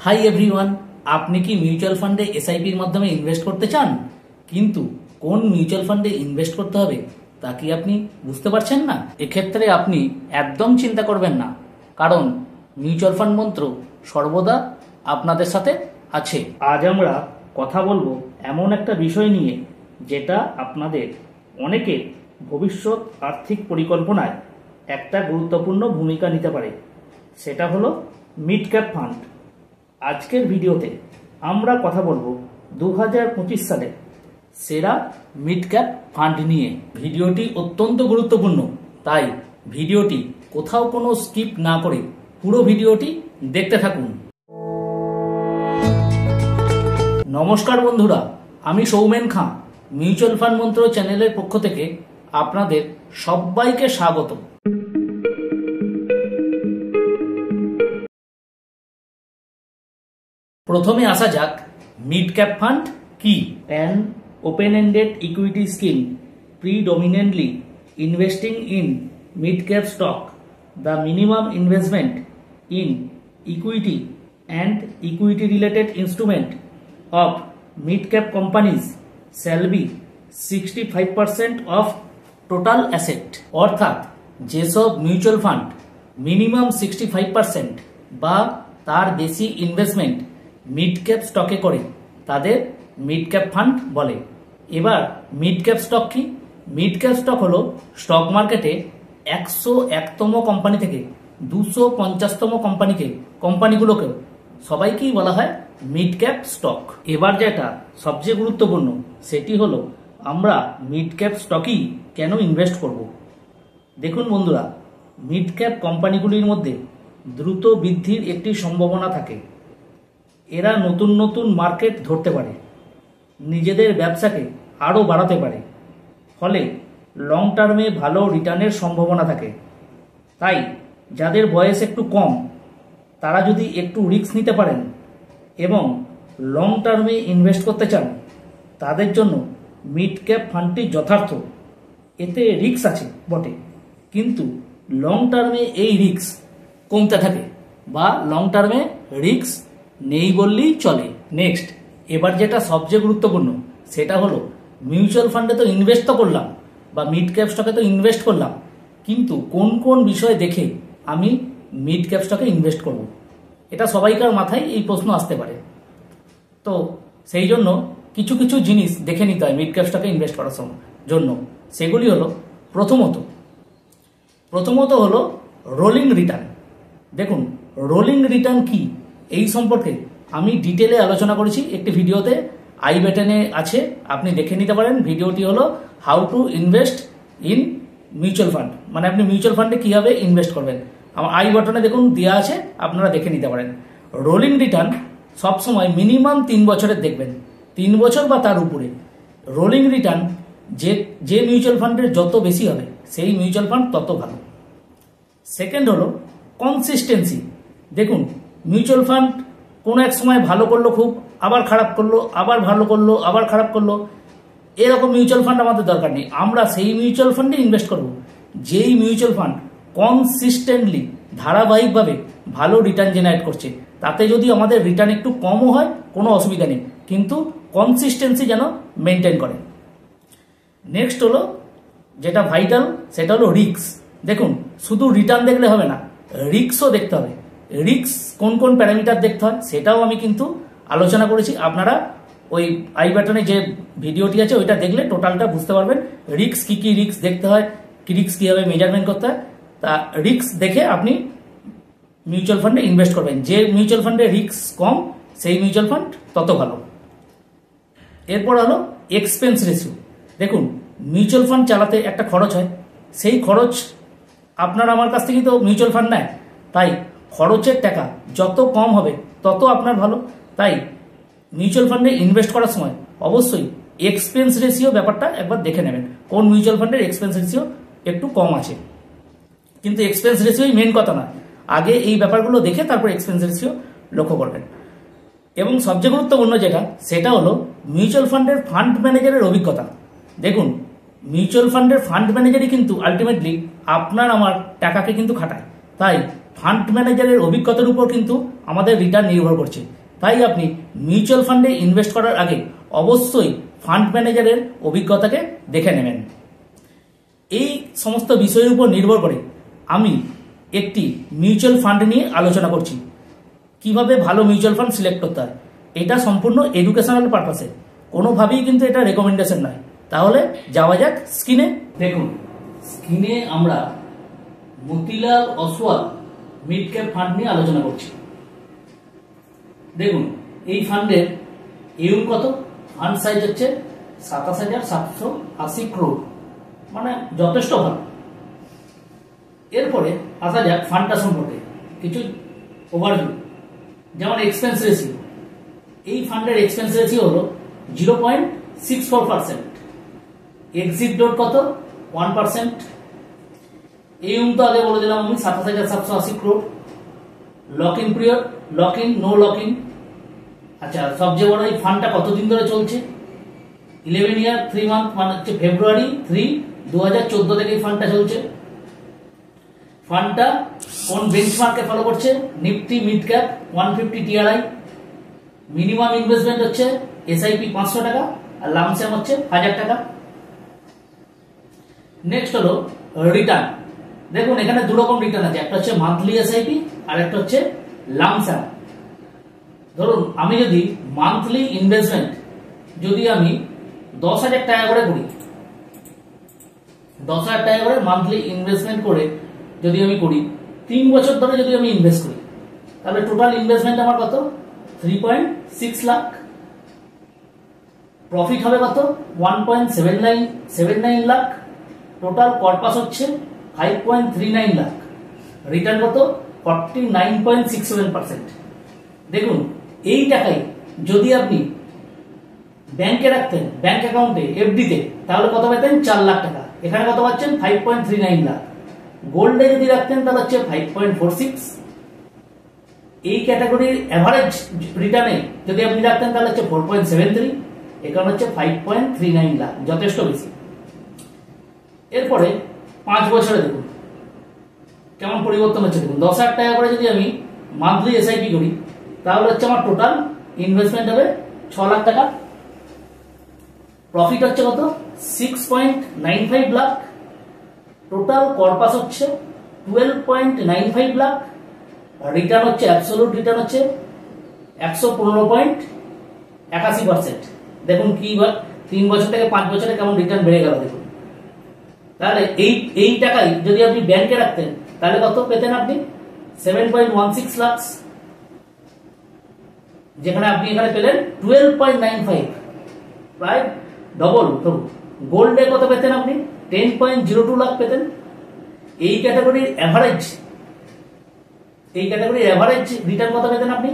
Hi everyone, আপনি কি mutual ফান্ডে এসআইপির মাধ্যমে ইনভেস্ট করতে চান, কিন্তু কোন মিউচুয়াল ফান্ডে ইনভেস্ট করতে হবে তা কি আপনি বুঝতে পারছেন না? এক্ষেত্রে আপনি একদম চিন্তা করবেন না, কারণ মিউচুয়াল ফান্ড মন্ত্র সর্বদা আপনাদের সাথে আছে। আজ আমরা কথা বলবো এমন একটা বিষয় নিয়ে যেটা আপনাদের অনেকের ভবিষ্যৎ আর্থিক পরিকল্পনায় একটা গুরুত্বপূর্ণ ভূমিকা নিতে পারে। সেটা হলো মিড ক্যাপ ফান্ড। আজকের ভিডিওতে আমরা কথা বলবো 2025 সালে সেরা মিড ক্যাপ ফান্ড নিয়ে। ভিডিওটি অত্যন্ত গুরুত্বপূর্ণ, তাই ভিডিওটি কোথাও কোনো স্কিপ না করে পুরো ভিডিওটি দেখতে থাকুন। নমস্কার বন্ধুরা, আমি সৌমেন খাঁ, মিউচুয়াল ফান্ড মন্ত্র চ্যানেলের পক্ষ থেকে আপনাদের সবাইকে স্বাগত। প্রথমে আসা যাক মিড ক্যাপ ফান্ড কি। An open-ended equity scheme predominantly investing in mid-cap stock. The minimum investment in equity and equity-related instrument of mid-cap companies shall be 65% of total asset. অর্থাৎ যেসব মিউচুয়াল ফান্ড মিনিমাম 65% বা তার বেশি investment mid cap স্টকে করে তাদের mid cap fund বলে। এবার মিড ক্যাপ স্টক কি? মিড ক্যাপ স্টক হলো স্টক মার্কেটে 101তম কোম্পানি থেকে 250তম কোম্পানিগুলোকে সবাইকেই বলা হয় মিড ক্যাপ স্টক। এবার যেটা সবচেয়ে গুরুত্বপূর্ণ সেটি হলো আমরা মিড ক্যাপ স্টকেই কেন ইনভেস্ট করব। দেখুন বন্ধুরা, মিড ক্যাপ কোম্পানিগুলির মধ্যে দ্রুত বৃদ্ধির একটি সম্ভাবনা থাকে। এরা নতুন নতুন মার্কেট ধরতে পারে, নিজেদের ব্যবসাকে আরও বাড়াতে পারে, ফলে লং টার্মে ভালো রিটার্নের সম্ভাবনা থাকে। তাই যাদের বয়স একটু কম তারা যদি একটু রিস্ক নিতে পারেন এবং লং টার্মে ইনভেস্ট করতে চান তাদের জন্য মিড ক্যাপ ফান্ডটি যথার্থ। এতে রিস্ক আছে বটে, কিন্তু লং টার্মে এই রিস্ক কমতে থাকে বা লং টার্মে রিস্ক নেই বললেই চলে। নেক্সট, এবার যেটা সবচেয়ে গুরুত্বপূর্ণ সেটা হলো মিউচুয়াল ফান্ডে তো ইনভেস্ট তো করলাম বা মিড ক্যাপ স্টকে তো ইনভেস্ট করলাম, কিন্তু কোন কোন বিষয় দেখে আমি মিড ক্যাপ স্টকে ইনভেস্ট করব, এটা সবাইকার মাথায় এই প্রশ্ন আসতে পারে। তো সেই জন্য কিছু কিছু জিনিস দেখে নিতে হয় মিড ক্যাপ স্টকে ইনভেস্ট করার জন্য। সেগুলি হলো প্রথমত হলো রোলিং রিটার্ন। দেখুন, রোলিং রিটার্ন কি এই সম্পর্কে আমি ডিটেলে আলোচনা করেছি একটি ভিডিওতে, আই বাটনে আছে, আপনি দেখে নিতে পারেন। ভিডিওটি হলো how to invest in mutual fund, মানে আপনি মিউচুয়াল ফান্ডে কিভাবে ইনভেস্ট করবেন, আমার আই বাটনে দেখুন দেওয়া আছে, আপনারা দেখে নিতে পারেন। রোলিং রিটার্ন সবসময় মিনিমাম 3 বছরের দেখবেন, 3 বছর বা তার উপরে। রোলিং রিটার্ন যে মিউচুয়াল ফান্ডের যত বেশি হবে সেই মিউচুয়াল ফান্ড তত ভালো। সেকেন্ড হলো কনসিস্টেন্সি। দেখুন, মিউচুয়াল ফান্ড কোনো এক সময় ভালো করলো খুব, আবার খারাপ করলো, আবার ভালো করলো, আবার খারাপ করলো, এরকম মিউচুয়াল ফান্ড আমাদের দরকার নেই। আমরা সেই মিউচুয়াল ফান্ডে ইনভেস্ট করব যেই মিউচুয়াল ফান্ড কনসিস্টেন্টলি ধারাবাহিকভাবে ভালো রিটার্ন জেনারেট করছে। তাতে যদি আমাদের রিটার্ন একটু কমও হয় কোনো অসুবিধা নেই, কিন্তু কনসিস্টেন্সি যেন মেনটেন করে। নেক্সট হলো যেটা ভাইটাল, সেটা হলো রিস্ক। দেখুন, শুধু রিটার্ন দেখলে হবে না, রিস্কও দেখতে হবে। রিস্ক কোন কোন প্যারামিটার দেখতে হয় সেটাও আমি কিন্তু আলোচনা করেছি। আপনারা ওই আই বাটনে যে ভিডিওটি আছে ওইটা দেখলে টোটালটা বুঝতে পারবেন রিস্ক কি কি রিস্ক দেখতে হয়, কি রিস্ক কিভাবে মেজারমেন্ট করতে হয়। তা রিস্ক দেখে আপনি মিউচুয়াল ফান্ডে ইনভেস্ট করবেন। যে মিউচুয়াল ফান্ডে রিস্ক কম সেই মিউচুয়াল ফান্ড তত ভালো। এরপর হলো এক্সপেন্স রেশিও। দেখুন, মিউচুয়াল ফান্ড চালাতে একটা খরচ হয়, সেই খরচ আপনার আমার কাছ থেকেই তো মিউচুয়াল ফান্ড নেয়, তাই খরচের টাকা যত কম হবে তত আপনার ভালো। তাই মিউচুয়াল ফান্ডে ইনভেস্ট করার সময় অবশ্যই এক্সপেন্স রেশিও ব্যাপারটা একবার দেখে নেবেন, কোন মিউচুয়াল ফান্ডের এক্সপেন্স রেশিও একটু কম আছে। কিন্তু এক্সপেন্স রেশিওই মেন কথা নয়, আগে এই ব্যাপারগুলো দেখে তারপর এক্সপেন্স রেশিও লক্ষ্য করবেন। এবং সবচেয়ে গুরুত্বপূর্ণ যেটা সেটা হলো মিউচুয়াল ফান্ডের ফান্ড ম্যানেজারের অভিজ্ঞতা। দেখুন, মিউচুয়াল ফান্ডের ফান্ড ম্যানেজারই কিন্তু আলটিমেটলি আপনার আমার টাকাকে কিন্তু খাটায়, তাই ফান্ড ম্যানেজারের অভিজ্ঞতার উপর কিন্তু আমাদের রিটার্ন নির্ভর করছে। তাই আপনি মিউচুয়াল ফান্ডে ইনভেস্ট করার আগে অবশ্যই ফান্ড ম্যানেজারের অভিজ্ঞতাকে দেখে নেবেন। এই সমস্ত বিষয়ের উপর নির্ভর করে আমি একটি মিউচুয়াল ফান্ড নিয়ে আলোচনা করছি। কিভাবে ভালো মিউচুয়াল ফান্ড সিলেক্ট করতে হয়, এটা সম্পূর্ণ এডুকেশনাল পারপাসে, কোনোভাবেই কিন্তু এটা রেকমেন্ডেশন নয়। তাহলে যাওয়া যাক স্ক্রিনে। দেখুন, স্ক্রিনে আমরা Motilal Oswal mid cap fund নিয়ে আলোচনা করছি। দেখুন, এই ফান্ডের ইউম কত? ফান্ড সাইজ হচ্ছে 27,780 crore, মানে যথেষ্ট ভালো। এরপরে আসা যাক ফান্ডটা সম্পর্কে কিছু ওভারভিউ। যেমন এক্সপেন্স রেশিও, এই ফান্ডের এক্সপেন্স রেশিও হলো 0.64%। এক্সিট ডেট কত? 1%। ইউম তো আগে বলে দিলাম আমি 27,780 crore। Lock in period, lock in, no lock in. আচ্ছা, সবচেয়ে বড়, এই ফান্ডটা কতদিন ধরে চলছে? 11 ইয়ার 3 মান্থ, মানে হচ্ছে ফেব্রুয়ারি 3, 2014 থেকে এই ফান্ডটা চলছে। ফান্ডটা কোন বেঞ্চমার্কে ফলো করছে? Nifty mid cap 150 TRI. Minimum investment হচ্ছে এসআইপি 500 টাকা, আর লামসাম হচ্ছে 1000 টাকা। নেক্সট হলো রিটার্ন। দেখুন, এখানে দু রকম রিটার্ন আছে, একটা হচ্ছে মান্থলি এসআইপি আর একটা হচ্ছে লামসাম। ধরুন, আমি যদি মান্থলি ইনভেস্টমেন্ট যদি আমি 10,000 টাকা করে করি, 10,000 টাকা করে মান্থলি ইনভেস্টমেন্ট করে যদি আমি করি, 3 বছর ধরে যদি আমি ইনভেস্ট করি, তাহলে টোটাল ইনভেস্টমেন্ট আমার কত? 3.6 লাখ। প্রফিট হবে কত? 1.79 লাখ। টোটাল কর্পাস হচ্ছে 5.39 লাখ। রিটার্ন কত? 49.67%। দেখুন, এই টাকায় যদি আপনি ব্যাংকে রাখতেন, ব্যাংক অ্যাকাউন্টে, এফডিতে, তাহলে কত পেতেন? 4 লাখ টাকা। এখানে কত পাচ্ছেন? 5.39 লাখ। গোল্ডে যদি রাখতেন তাহলে হচ্ছে 5.46। এই ক্যাটাগরির অ্যাভারেজ রিটার্নে যদি আপনি রাখতেন তাহলে হচ্ছে 4.73। এখানে হচ্ছে 5.39 লাখ, যথেষ্ট বেশি। এরপরে 5 বছরে দেখুন কেমন পরিবর্তন হচ্ছে। দেখুন, 10,000 টাকা করে যদি আমি মান্থলি এসআইপি করি, তাহলে হচ্ছে আমার টোটাল ইনভেস্টমেন্ট হবে 6 লাখ টাকা। প্রফিট হচ্ছে কত? 6.95 লাখ। টোটাল কর্পাস হচ্ছে 12.95 লাখ। রিটার্ন হচ্ছে, অ্যাবসলিউট রিটার্ন হচ্ছে 115.81%। দেখুন কি 3 বছর থেকে 5 বছরে কেমন রিটার্ন বেড়ে গেল। দেখুন, তাহলে এই টাকায় যদি আপনি ব্যাংকে রাখতেন তাহলে কত পেতেন আপনি? 7.16 লাখ, যেখানে আপনি এখানে পেলেন 12.95, প্রায় ডবল। গোল্ডে কত পেতেন আপনি? 10.02 লাখ পেতেন। এই ক্যাটাগরির অ্যাভারেজ রিটার্ন কত পেতেন আপনি?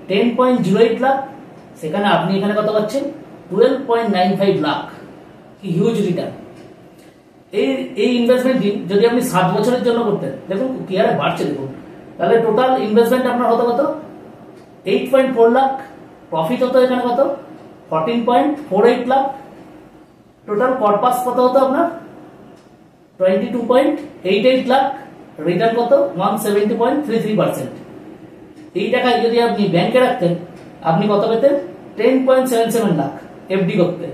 10.08 লাখ। সেখানে আপনি এখানে কত পাচ্ছেন? 12.95 লাখ। কি হিউজ রিটার্ন! এই ইনভেস্টমেন্টটি যদি আপনি 7 বছরের জন্য করতেন, দেখুন কি হারে বাড়ছে। দেখুন, তাহলে টোটাল ইনভেস্টমেন্ট আপনার হতো কত? 8.4 লাখ। প্রফিট হতো এখানে কত? 14.48 লাখ। টোটাল কর্পাস কত হতো আপনার? 22.88 লাখ। রিটার্ন কত? 170.33%। এই টাকায় যদি আপনি ব্যাংকে রাখতেন আপনি কত পেতেন? 10.77 লাখ এফডি করতে।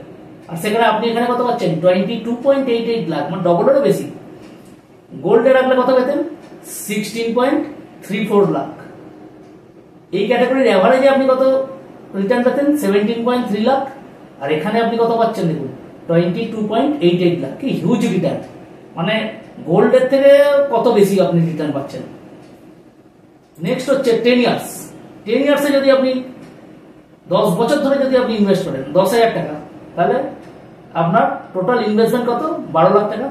আর সেখানে আপনি এখানে কত পাচ্ছেন? 22.88 লাখ, মানে ডবলেরও বেশি। গোল্ডে রাখলে কত পেতেন? 16.34 লাখ। এই ক্যাটাগরির অ্যাভারেজে আপনি কত রিটার্ন পেতেন? 17.3 লাখ। আর এখানে আপনি কত পাচ্ছেন? দেখুন, 22.88 লাখ। কি হিউজ রিটার্ন! মানে গোল্ডের থেকে কত বেশি আপনি রিটার্ন পাচ্ছেন। নেক্সট হচ্ছে 10 ইয়ার্স। 10 ইয়ার্সে যদি আপনি 10 বছর ধরে যদি আপনি ইনভেস্ট করেন 10,000 টাকা, তাহলে আপনার টোটাল ইনভেস্টমেন্ট কত? 12 লাখ টাকা।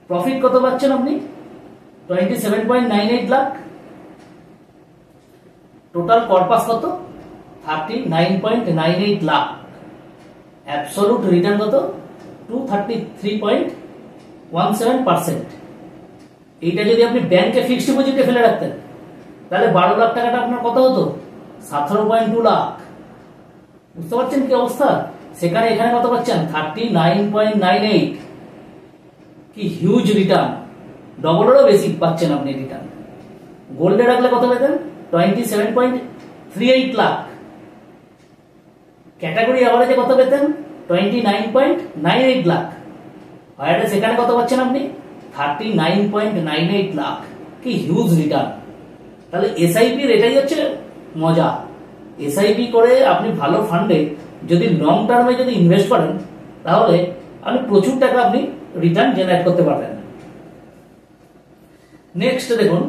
প্রফিট কত পাচ্ছেন আপনি? 27.98 লাখ। টোটাল কর্পাস কত? 39.98 লাখ। অ্যাবসলিউট রিটার্ন কত? 233.17%। এইটা যদি আপনি ব্যাংকে ফিক্সড ডিপোজিটে ফেলে রাখতেন তাহলে 12 লাখ টাকাটা আপনার কত হতো? 17.2 লাখ। বুঝতে পারছেন কি অবস্থা? সেখানে এখানে কত পাচ্ছেন? 39.98। কি হিউজ রিটার্ন! ডবলেরও বেশি পাচ্ছেন আপনি রিটার্ন। গোল্ডে রাখলে কত পেতেন? 27.38 লাখ। ক্যাটাগরি অ্যাভারেজে কত পেতেন? 29.98 লাখ। আর সেখানে কত পাচ্ছেন আপনি? 39.98 লাখ। কি হিউজ রিটার্ন! তাহলে এসআইপির এটাই হচ্ছে মজা। এসআইপি করে আপনি ভালো ফান্ডে যদি লং টার্মে যদি ইনভেস্ট করেন, তাহলে আপনি প্রচুর টাকা আপনি রিটার্ন জেনারেট করতে পারবেন। নেক্সট দেখুন,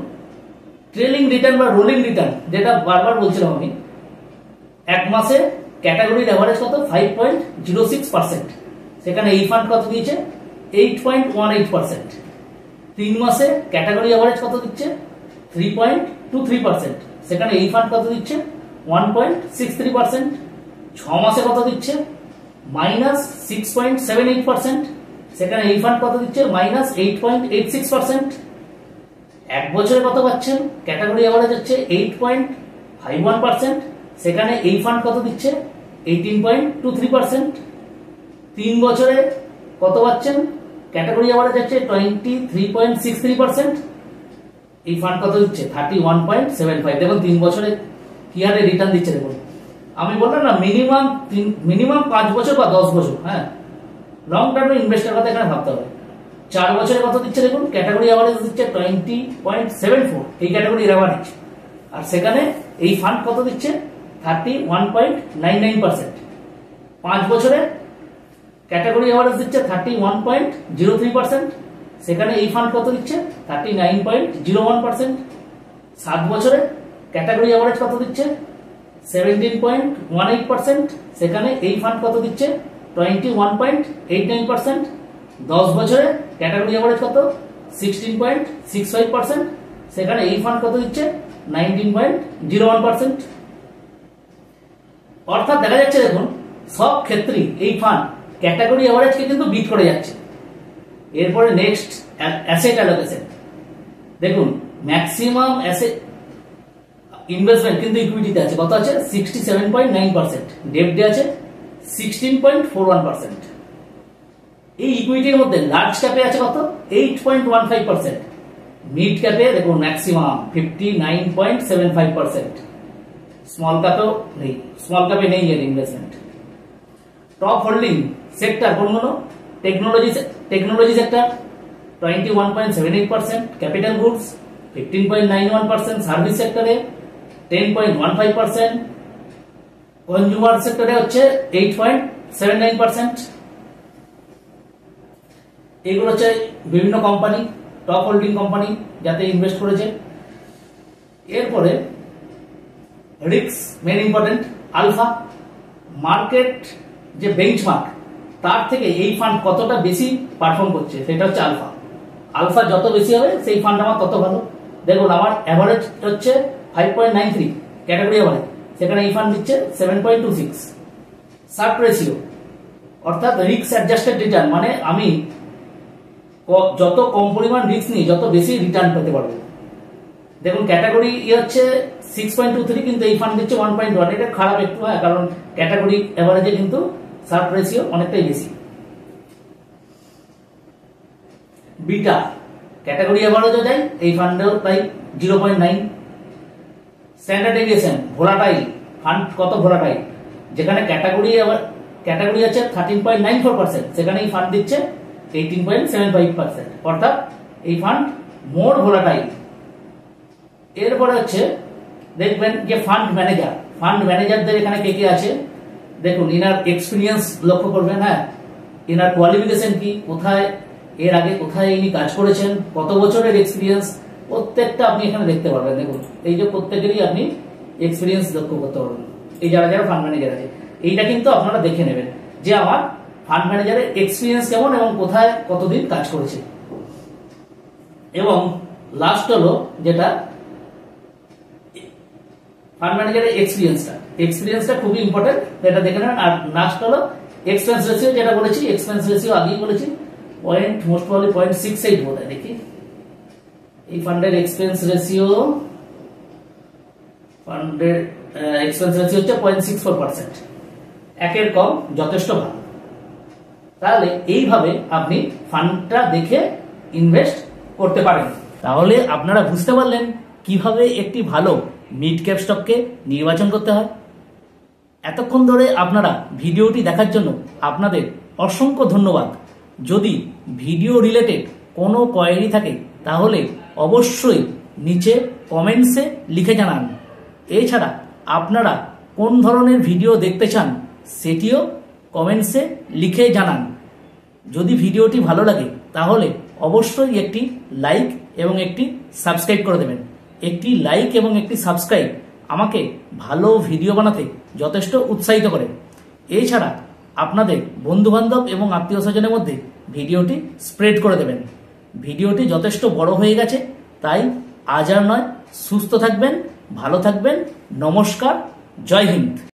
ট্রেলিং রিটার্ন বা রোলিং রিটার্ন, যেটা বারবার বলছিলাম আমি। এক মাসে ক্যাটাগরির অ্যাভারেজ কত? 5.06%। সেখানে এই ফান্ড কত দিয়েছে? 8.18%। 3 মাসে ক্যাটাগরি অ্যাভারেজ কত দিচ্ছে? 3.23%। সেখানে এই ফান্ড কত দিচ্ছে? 1.63%। 6 মাসে কত দিচ্ছে? -6.78%। সেখানে এই ফান্ড কত দিচ্ছে? -8.86%। এক বছরে কত পাচ্ছেন? ক্যাটাগরি অ্যাভারেজ হচ্ছে 8.51%। সেখানে এই ফান্ড কত দিচ্ছে? 18.23%। 3 বছরে কত পাচ্ছেন? ক্যাটাগরি অ্যাভারেজ হচ্ছে 23.63%। এই ফান্ড কত দিচ্ছে? 31.75। দেখুন 3 বছরে কি হারে রিটার্ন দিচ্ছে। দেখুন, আমি বললাম না, মিনিমাম 5 বছর বা 10 বছর। হ্যাঁ, লং টার্মে ইনভেস্টের কথা এখানে ভাবতে হবে। 4 বছরে কত দিচ্ছে? দেখুন, ক্যাটাগরি অ্যাভারেজ দিচ্ছে 20.74, এই ক্যাটাগরির অ্যাভারেজ। আর সেখানে এই ফান্ড কত দিচ্ছে? 31.99%। 5 বছরে ক্যাটাগরি অ্যাভারেজ দিচ্ছে 31.03%। সেখানে এই ফান্ড কত দিচ্ছে? 39.01%। 7 বছরে ক্যাটাগরি অ্যাভারেজ কত দিচ্ছে? 17.18%। সেখানে এই ফান্ড কত দিচ্ছে? 21.89%। 10 বছরে ক্যাটাগরি অ্যাভারেজ কত? 16.65%। সেখানে এই ফান্ড কত দিচ্ছে? 19.01%। অর্থাৎ দেখা যাচ্ছে, দেখুন, সব ক্ষেত্রেই এই ফান্ড ক্যাটাগরি অ্যাভারেজকে কিন্তু বিট করে যাচ্ছে। এরপরে নেক্সট, অ্যাসেট অ্যালোকেশন। দেখুন, ম্যাক্সিমাম অ্যাসেট ইনভেস্টমেন্ট কিন্তু ইকুইটিতে আছে। কত আছে? 67.9%। ডেপ্টে আছে 16.41%। এই ইকুইটির মধ্যে লার্জ ক্যাপে আছে কত? 8.15%। মিড ক্যাপে দেখুন ম্যাক্সিমাম 59.75%। স্মল ক্যাপেও নেই, স্মল ক্যাপে নেই এর ইনভেস্টমেন্ট। টপ হোল্ডিং সেক্টর কোনগুলো? Technology sector 21.78%, capital goods 15.91%, service সেক্টরে 10.15%, কনজিউমার সেক্টরে হচ্ছে 8.79%। এগুলো হচ্ছে বিভিন্ন কোম্পানি, টপ হোল্ডিং কোম্পানি যাতে ইনভেস্ট করেছে। এরপরে risk, main important, alpha. Market যে বেঞ্চমার্ক, তার থেকে এই ফান্ড কতটা বেশি পারফর্ম করছে সেটা হচ্ছে আলফা। আলফা যত বেশি হবে সেই ফান্ড আমার তত ভালো। দেখুন, আমার অ্যাভারেজ হচ্ছে 5.93 ক্যাটাগরি অ্যাভারেজ, সেখানে এই ফান্ড দিচ্ছে 7.26। শার্প রেশিও অর্থাৎ রিস্ক অ্যাডজাস্টেড রিটার্ন, মানে আমি যত কম পরিমাণ রিস্ক নিই যত বেশি রিটার্ন পেতে পারবো। দেখুন, ক্যাটাগরি হচ্ছে 6.23, কিন্তু এই ফান্ড দিচ্ছে 1.1। এটা খারাপ একটু, হ্যাঁ, কারণ ক্যাটাগরি অ্যাভারেজে কিন্তু শার্প রেশিও অনেকটাই বেশি। বিটা ক্যাটাগরি অ্যাভারেজও যায়, এই ফান্ডেও তাই 0.9। স্ট্যান্ডার্ড ডেভিয়েশন, ভোলাটাইল ফান্ড কত ভোলাটাইল? যেখানে ক্যাটাগরি আছে 13.94%, সেখানে এই ফান্ড দিচ্ছে 18.75%। অর্থাৎ এই ফান্ড মোর ভোলাটাইল। এরপরে হচ্ছে দেখবেন যে ফান্ড ম্যানেজারদের এখানে কে কে আছে। দেখুন, ইনার এক্সপিরিয়েন্স লক্ষ্য করবেন। হ্যাঁ, ইনার কোয়ালিফিকেশন কি, কোথায় এর আগে কোথায় ইনি কাজ করেছেন, কত বছরের এক্সপিরিয়েন্স, প্রত্যেকটা আপনি এখানে দেখতে পারবেন। দেখুন, এই যে প্রত্যেকেরই আপনি এক্সপিরিয়েন্স লক্ষ্য করতে পারবেন। এই যারা যারা ফান্ড ম্যানেজার আছে, এইটা কিন্তু আপনারা দেখে নেবেন যে আমার ফান্ড ম্যানেজারের এক্সপিরিয়েন্স কেমন এবং কোথায় কতদিন কাজ করেছে। এবং লাস্ট হলো যেটা ফান্ড ম্যানেজারের এক্সপিরিয়েন্সটা খুবই ইম্পর্টেন্ট, এটা দেখে নেবেন। আর লাস্ট হলো এক্সপেন্স রেশিও, যেটা বলেছি এক্সপেন্স রেশিও আগেই বলেছি, মোস্ট প্রবাবলি 0.68 বোধ হয়। দেখি, এই ফান্ডের এক্সপেন্স রেশিও হচ্ছে 0.64%। একের কম, যথেষ্ট ভালো। তাহলে এইভাবে আপনি ফান্ডটা দেখে ইনভেস্ট করতে পারেন। তাহলে আপনারা বুঝতে পারলেন কিভাবে একটি ভালো মিড ক্যাপ স্টককে নির্বাচন করতে হয়। এতক্ষণ ধরে আপনারা ভিডিওটি দেখার জন্য আপনাদের অসংখ্য ধন্যবাদ। যদি ভিডিও রিলেটেড কোনো কোয়েরি থাকে তাহলে অবশ্যই নিচে কমেন্টসে লিখে জানান। এছাড়া আপনারা কোন ধরনের ভিডিও দেখতে চান সেটিও কমেন্টসে লিখে জানান। যদি ভিডিওটি ভালো লাগে তাহলে অবশ্যই একটি লাইক এবং একটি সাবস্ক্রাইব করে দেবেন। একটি লাইক এবং একটি সাবস্ক্রাইব আমাকে ভালো ভিডিও বানাতে যথেষ্ট উৎসাহিত করে। এছাড়া আপনাদের বন্ধুবান্ধব এবং আত্মীয় স্বজনের মধ্যে ভিডিওটি স্প্রেড করে দেবেন। ভিডিওটি যথেষ্ট বড় হয়ে গেছে, তাই আজ আর নয়, সুস্থ থাকবেন, ভালো থাকবেন। নমস্কার, জয় হিন্দ।